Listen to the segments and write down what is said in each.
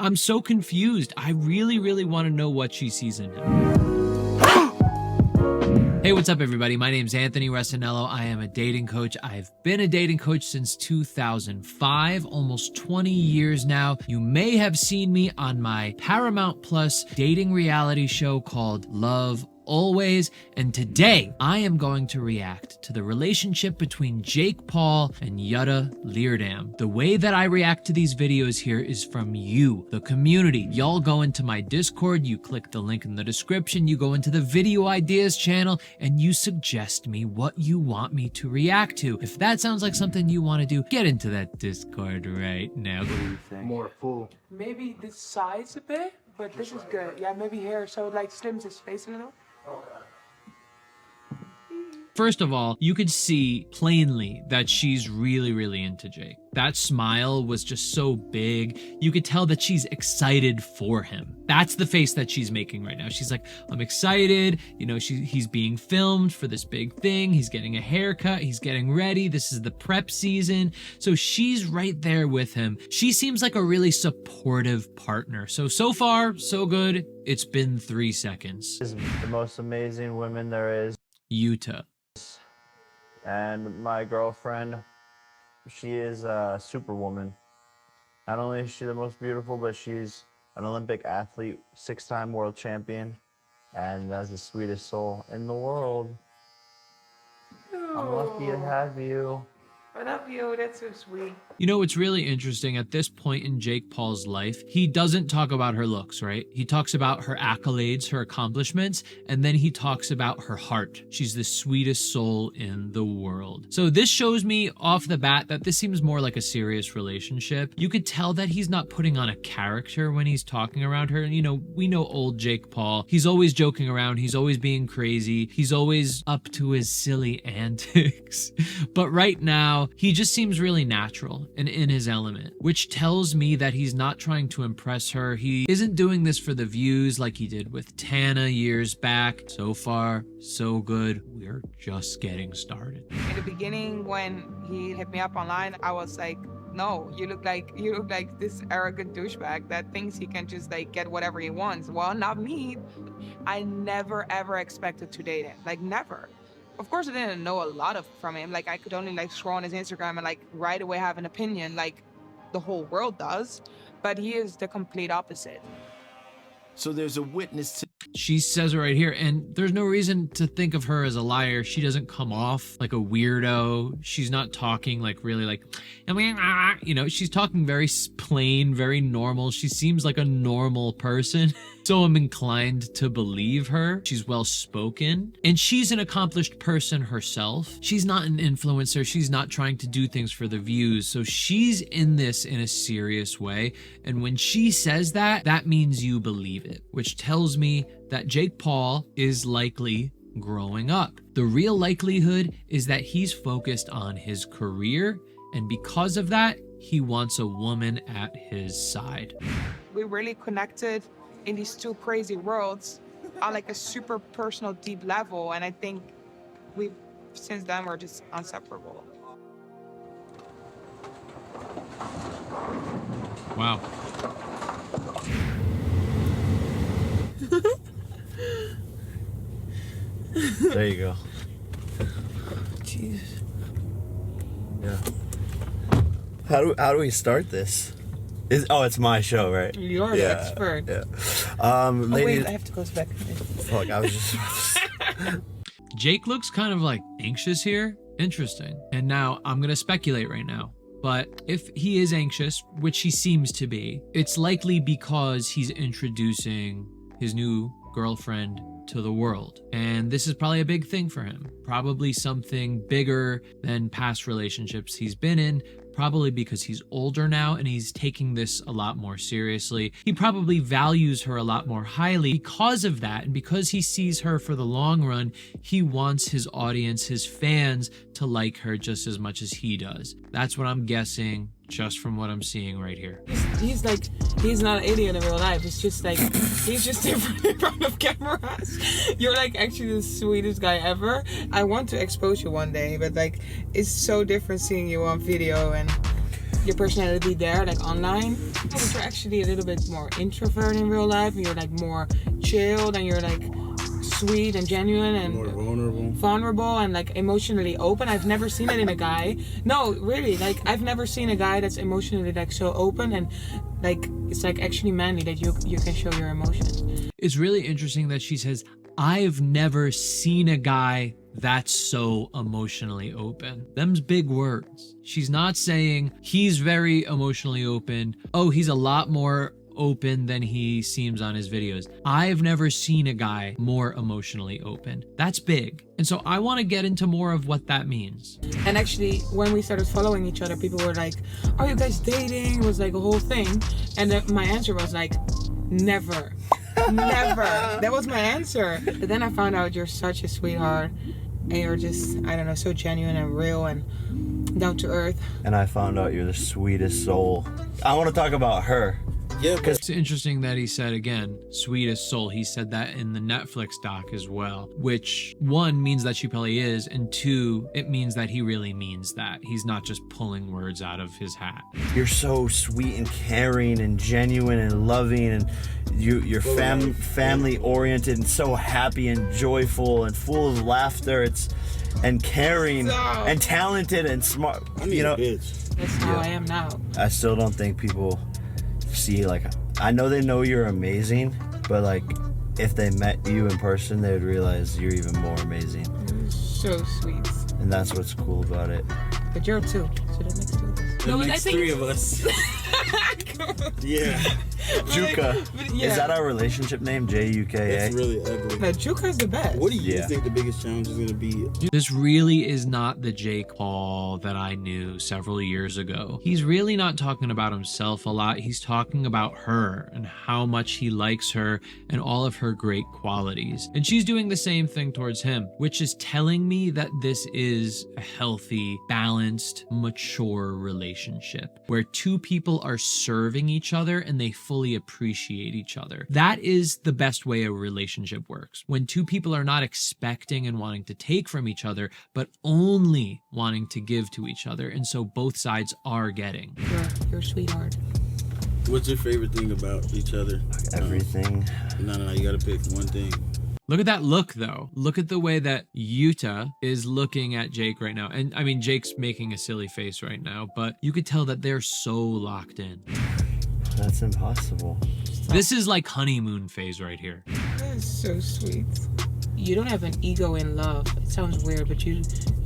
I'm so confused. I really want to know what she sees in him. Hey, what's up everybody? My name's Anthony Resinello. I am a dating coach. I've been a dating coach since 2005, almost 20 years now. You may have seen me on my Paramount Plus dating reality show called Love Always, and today I am going to react to the relationship between Jake Paul and Jutta LEERDAM. The way that I react to these videos here is from you, the community. Y'all go into my Discord, you click the link in the description, you go into the video ideas channel, and you suggest me what you want me to react to. If that sounds like something you want to do, get into that Discord right now. What do you think? More full. Maybe this size a bit, but this is good. Yeah, maybe here, so it like slims his face a little. First of all, you could see plainly that she's really into Jake. That smile was just so big. You could tell that she's excited for him. That's the face that she's making right now. She's like, I'm excited. You know, he's being filmed for this big thing. He's getting a haircut. He's getting ready. This is the prep season. So she's right there with him. She seems like a really supportive partner. So far, so good. It's been 3 seconds. This is the most amazing woman there is. Jutta. And my girlfriend, she is a superwoman. Not only is she the most beautiful, but she's an Olympic athlete, 6-time world champion, and has the sweetest soul in the world. I'm lucky to have you. I love you, that's so sweet. You know, it's really interesting. At this point in Jake Paul's life, he doesn't talk about her looks, right? He talks about her accolades, her accomplishments, and then he talks about her heart. She's the sweetest soul in the world. So this shows me off the bat that this seems more like a serious relationship. You could tell that he's not putting on a character when he's talking around her. And you know, we know old Jake Paul. He's always joking around. He's always being crazy. He's always up to his silly antics. But right now, he just seems really natural and in his element, which tells me that he's not trying to impress her. He isn't doing this for the views like he did with Tana years back. So far, so good. We're just getting started. In the beginning, when he hit me up online, I was like, no, you look like this arrogant douchebag that thinks he can just like get whatever he wants. Well, not me. I never ever expected to date him. Like never. Of course, I didn't know a lot from him. Like I could only like scroll on his Instagram and like right away have an opinion like the whole world does. But he is the complete opposite. So there's a witness to... She says it right here, and there's no reason to think of her as a liar. She doesn't come off like a weirdo. She's not talking like really like, you know, she's talking very plain, very normal. She seems like a normal person. So I'm inclined to believe her. She's well spoken, and she's an accomplished person herself. She's not an influencer. She's not trying to do things for the views. So she's in this in a serious way. And when she says that, that means you believe it, which tells me that Jake Paul is likely growing up. The real likelihood is that he's focused on his career, and because of that, he wants a woman at his side. We really connected in these two crazy worlds on like a super personal, deep level, and I think we since then we're just inseparable. Wow. There you go. Jeez. Yeah. How do we start this? It's my show, right? You're the expert. Yeah. Wait, I have to go back. Fuck, I was just... Jake looks kind of like anxious here. Interesting. And now I'm gonna speculate right now. But if he is anxious, which he seems to be, it's likely because he's introducing his new girlfriend to the world. And this is probably a big thing for him. Probably something bigger than past relationships he's been in, probably because he's older now and he's taking this a lot more seriously. He probably values her a lot more highly because of that, and because he sees her for the long run, he wants his audience, his fans, to like her just as much as he does. That's what I'm guessing just from what I'm seeing right here. He's like, he's not an idiot in real life. It's just like, he's just different in front of cameras. You're like actually the sweetest guy ever. I want to expose you one day, but like, it's so different seeing you on video. And your personality there, like online, but you're actually a little bit more introvert in real life, and you're like more chilled, and you're like sweet and genuine and more vulnerable and like emotionally open. I've never seen it in a guy. No, really, like I've never seen a guy that's emotionally like so open, and like it's like actually manly that you can show your emotions. It's really interesting that she says, I've never seen a guy that's so emotionally open. Them's big words. She's not saying he's very emotionally open. Oh, he's a lot more open than he seems on his videos. I've never seen a guy more emotionally open. That's big. And so I want to get into more of what that means. And actually, when we started following each other, people were like, are you guys dating? It was like a whole thing. And then my answer was like, never. Never. That was my answer. But then I found out you're such a sweetheart. And you're just, I don't know, so genuine and real and down to earth. And I found out you're the sweetest soul. I want to talk about her. Yeah, because It's interesting that he said, again, sweetest soul. He said that in the Netflix doc as well, which one means that she probably is, and two, it means that he really means that. He's not just pulling words out of his hat. You're so sweet and caring and genuine and loving, and you're family oriented and so happy and joyful and full of laughter. And caring and talented and smart. I need a bitch. That's how I am now. I still don't think people see, like, I know they know you're amazing, but like if they met you in person, they would realize you're even more amazing. You're so sweet. And that's what's cool about it. But you're two, so that makes two of us. The No, but next I think- 3 of us. Yeah, Juka. But yeah. Is that our relationship name? Juka? that's really ugly. No, Juka's the best. What do you Yeah. think the biggest challenge is going to be? This really is not the Jake Paul that I knew several years ago. He's really not talking about himself a lot. He's talking about her and how much he likes her and all of her great qualities. And she's doing the same thing towards him, which is telling me that this is a healthy, balanced, mature relationship where two people are serving each other and they fully appreciate each other. That is the best way a relationship works. When two people are not expecting and wanting to take from each other, but only wanting to give to each other. And so both sides are getting. You're a sweetheart. What's your favorite thing about each other? Everything. No, you got to pick one thing. Look at that look, though. Look at the way that Jutta is looking at Jake right now. And I mean, Jake's making a silly face right now, but you could tell that they're so locked in. That's impossible. This is like honeymoon phase right here. That's so sweet. You don't have an ego in love. It sounds weird, but you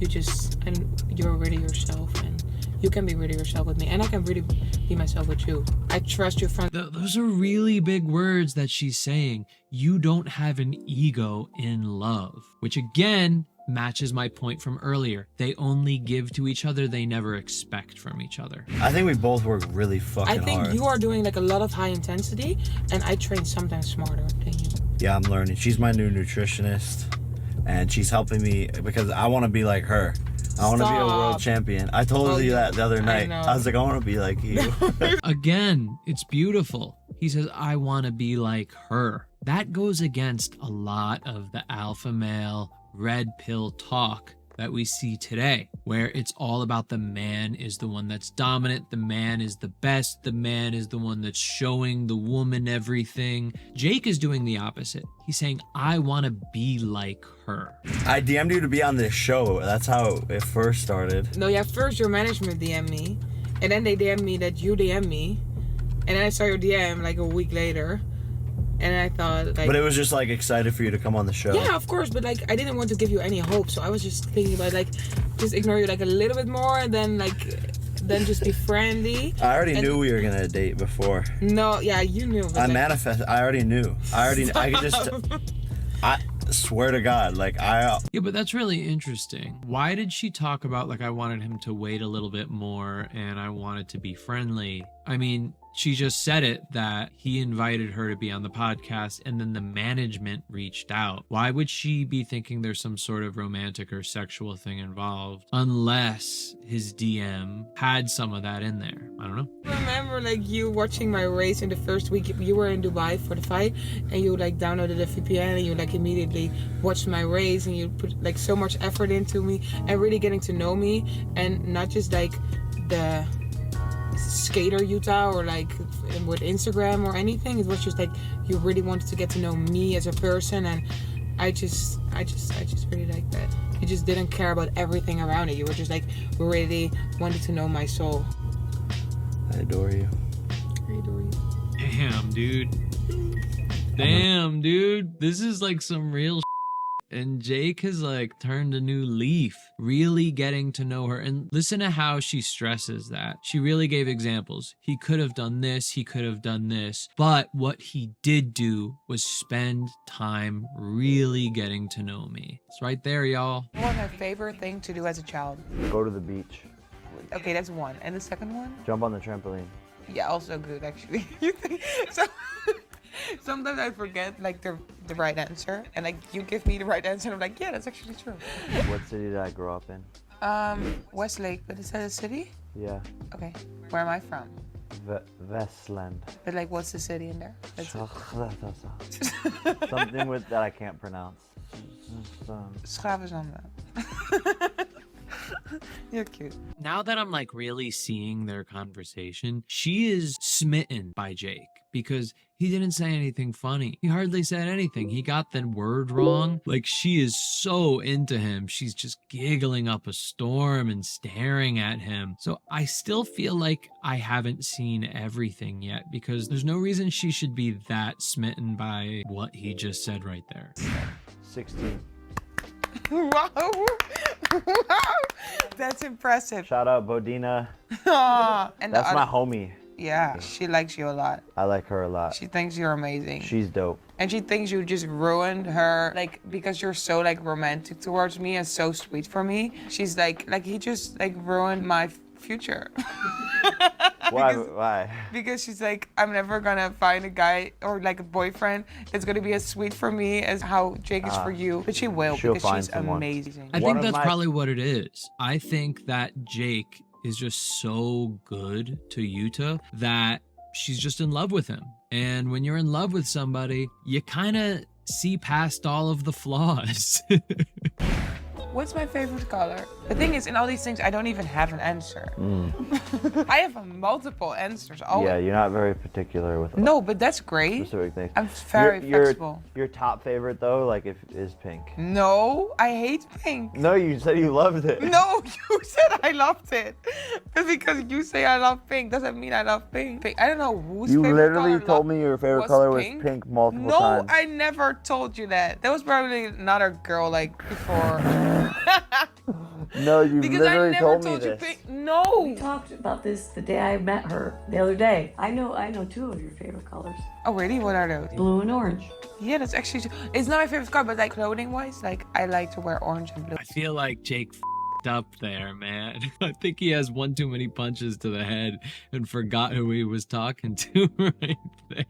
just, and you're really yourself, and you can be really yourself with me, and I can really be myself with you. I trust you from. Those are really big words that she's saying. You don't have an ego in love, which again matches my point from earlier. They only give to each other. They never expect from each other. I think we both work really fucking I think hard. you are doing like a lot of high intensity, and I train sometimes smarter than you. Yeah, I'm learning. She's my new nutritionist, and she's helping me because I want to be like her. I want to be a world Stop. champion. I told you that the other night. know. I was like, I want to be like you. Again, it's beautiful. He says, I want to be like her. That goes against a lot of the alpha male red pill talk that we see today, where it's all about the man is the one that's dominant, the man is the best, the man is the one that's showing the woman everything. Jake is doing the opposite. He's saying, I want to be like her. I DM'd you to be on this show. That's how it first started. No, yeah, first your management DM me, and then they DM me that you DM me, and then I saw your DM like a week later, and I thought like. But it was just like excited for you to come on the show. Yeah, of course, but like I didn't want to give you any hope, so I was just thinking about like just ignore you like a little bit more, and then just be friendly. I already knew we were gonna date before. No, yeah, you knew. But I already knew. I could just. I swear to God, like Yeah, but that's really interesting. Why did she talk about like I wanted him to wait a little bit more and I wanted to be friendly? I mean, she just said it that he invited her to be on the podcast and then the management reached out. Why would she be thinking there's some sort of romantic or sexual thing involved unless his DM had some of that in there? I don't know. I remember like you watching my race in the first week. You were in Dubai for the fight, and you like downloaded a VPN, and you like immediately watched my race, and you put like so much effort into me and really getting to know me, and not just like the skater Jutta or like with Instagram or anything. It was just like you really wanted to get to know me as a person, and I just really like that. You just didn't care about everything around it. You were just like really wanted to know my soul. I adore you. I adore you. Damn, dude. Damn, dude. This is like some real and Jake has like turned a new leaf, really getting to know her. And listen to how she stresses that. She really gave examples. He could have done this, he could have done this. But what he did do was spend time really getting to know me. It's right there, y'all. What was my favorite thing to do as a child? Go to the beach. Okay, that's one. And the second one? Jump on the trampoline. Yeah, also good actually. You think so? Sometimes I forget like the right answer, and like you give me the right answer, and I'm like, yeah, that's actually true. What city did I grow up in? Westlake, but is that a city? Yeah. Okay, where am I from? Westland. But like, what's the city in there? That's it. Something with that I can't pronounce. Schavenzanden. You're cute. Now that I'm like really seeing their conversation, she is smitten by Jake because he didn't say anything funny. He hardly said anything. He got the word wrong. Like, she is so into him. She's just giggling up a storm and staring at him. So I still feel like I haven't seen everything yet because there's no reason she should be that smitten by what he just said right there. 16. Wow. Wow. That's impressive. Shout out Bodina. And That's my homie. Yeah, she likes you a lot. I like her a lot. She thinks you're amazing. She's dope. And she thinks you just ruined her, like, because you're so, like, romantic towards me and so sweet for me. She's like he just, like, ruined my future. Why? Because she's like, I'm never gonna find a guy or, like, a boyfriend that's gonna be as sweet for me as how Jake is for you. But she will, because she's amazing. I think that's probably what it is. I think that Jake is just so good to Jutta that she's just in love with him. And when you're in love with somebody, you kind of see past all of the flaws. What's my favorite color? The thing is, in all these things, I don't even have an answer. I have multiple answers always. Yeah, you're not very particular with No, but that's great. specific things. I'm very flexible. Your top favorite though, like is pink. No, I hate pink. No, you said you loved it. No, you said I loved it. Just because you say I love pink doesn't mean I love pink. I don't know whose You favorite literally color told me your favorite color was pink multiple times. No, I never told you that. That was probably another girl like before. No, you because literally I never told me this. you pink. No. We talked about this the day I met her the other day. I know two of your favorite colors. Oh really? What are those? Blue and orange. Yeah, that's actually it's not my favorite color, but like clothing wise, like I like to wear orange and blue. I feel like Jake f***ed up there, man. I think he has one too many punches to the head and forgot who he was talking to right there.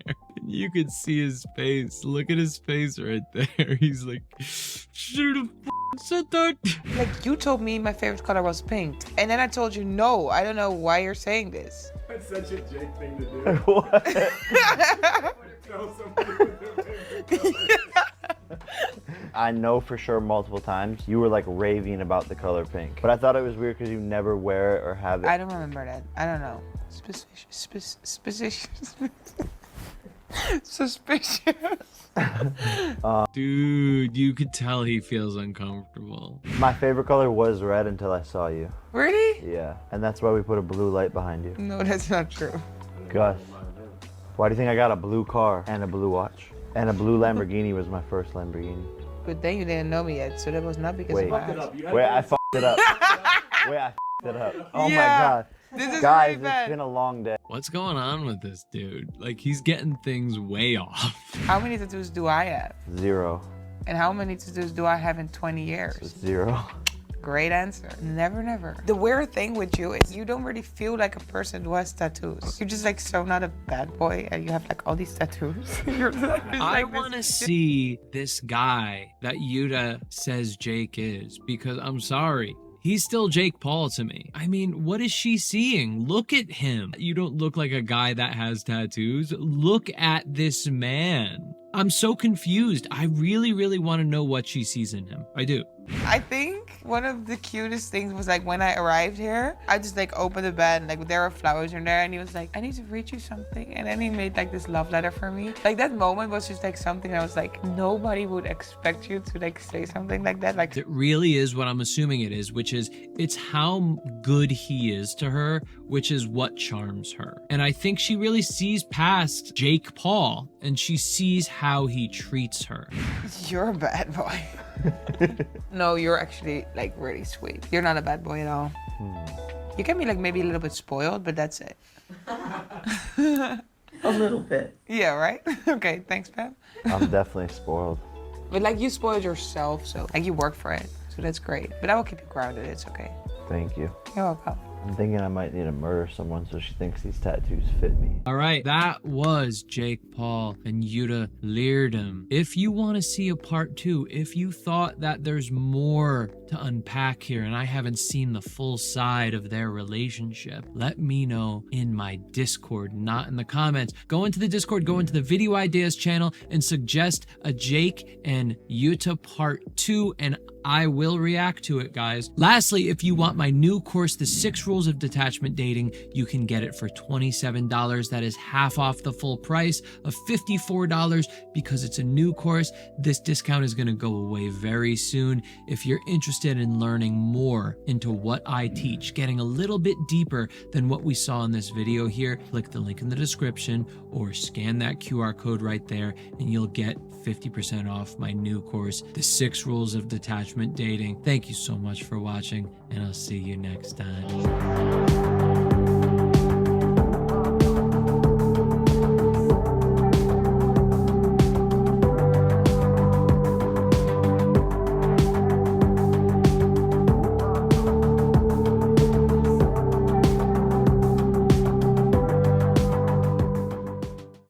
You could see his face. Look at his face right there. He's like, should have said that. Like you told me my favorite color was pink, and then I told you no. I don't know why you're saying this. That's such a Jake thing to do. What? Tell somebody what their favorite color. I know for sure multiple times you were like raving about the color pink, but I thought it was weird because you never wear it or have it. I don't remember that. I don't know. Suspicious. Dude, you could tell he feels uncomfortable. My favorite color was red until I saw you. Really? Yeah, and that's why we put a blue light behind you. No, that's not true. Gus, why do you think I got a blue car and a blue watch? And a blue Lamborghini was my first Lamborghini. But then you didn't know me yet, so that was not because Wait. of that. Wait, I fucked it up. Wait, I fucked it up. Oh Yeah. my god. This is Guys, really bad. it's been a long day. What's going on with this dude? Like, he's getting things way off. How many tattoos do I have? 0. And how many tattoos do I have in 20 years? 0. Great answer. Never, never. The weird thing with you is you don't really feel like a person who has tattoos. You're just like so not a bad boy and you have like all these tattoos. You're like, I want to see this guy that Jutta says Jake is, because I'm sorry. He's still Jake Paul to me. I mean, what is she seeing? Look at him. You don't look like a guy that has tattoos. Look at this man. I'm so confused. I really, really want to know what she sees in him. I do. I think One of the cutest things was like when I arrived here, I just like opened the bed and like there were flowers in there and he was like, I need to read you something. And then he made like this love letter for me. Like that moment was just like something I was like, nobody would expect you to like say something like that. Like It really is what I'm assuming it is, which is it's how good he is to her, which is what charms her. And I think she really sees past Jake Paul and she sees how he treats her. you're a bad boy. No, you're actually like really sweet. You're not a bad boy at all. You can be like maybe a little bit spoiled, but that's it. A little bit. Yeah, right? Okay, thanks, Pam. I'm definitely spoiled. But like you spoiled yourself, so like you work for it. So that's great. But I will keep you grounded, it's okay. Thank you. You're welcome. I'm thinking I might need to murder someone so she thinks these tattoos fit me. All right, that was Jake Paul and Jutta LEERDAM. If you want to see a part 2, if you thought that there's more to unpack here and I haven't seen the full side of their relationship, let me know in my Discord, not in the comments. Go into the Discord, go into the Video Ideas channel and suggest a Jake and Jutta part 2 and I will react to it, guys. Lastly, if you want my new course, The 6 Rules of Detachment Dating, you can get it for $27. That is half off the full price of $54 because it's a new course. This discount is going to go away very soon. If you're interested in learning more into what I teach, getting a little bit deeper than what we saw in this video here, click the link in the description or scan that QR code right there and you'll get 50% off my new course, The 6 Rules of Detachment Dating. Thank you so much for watching, and I'll see you next time.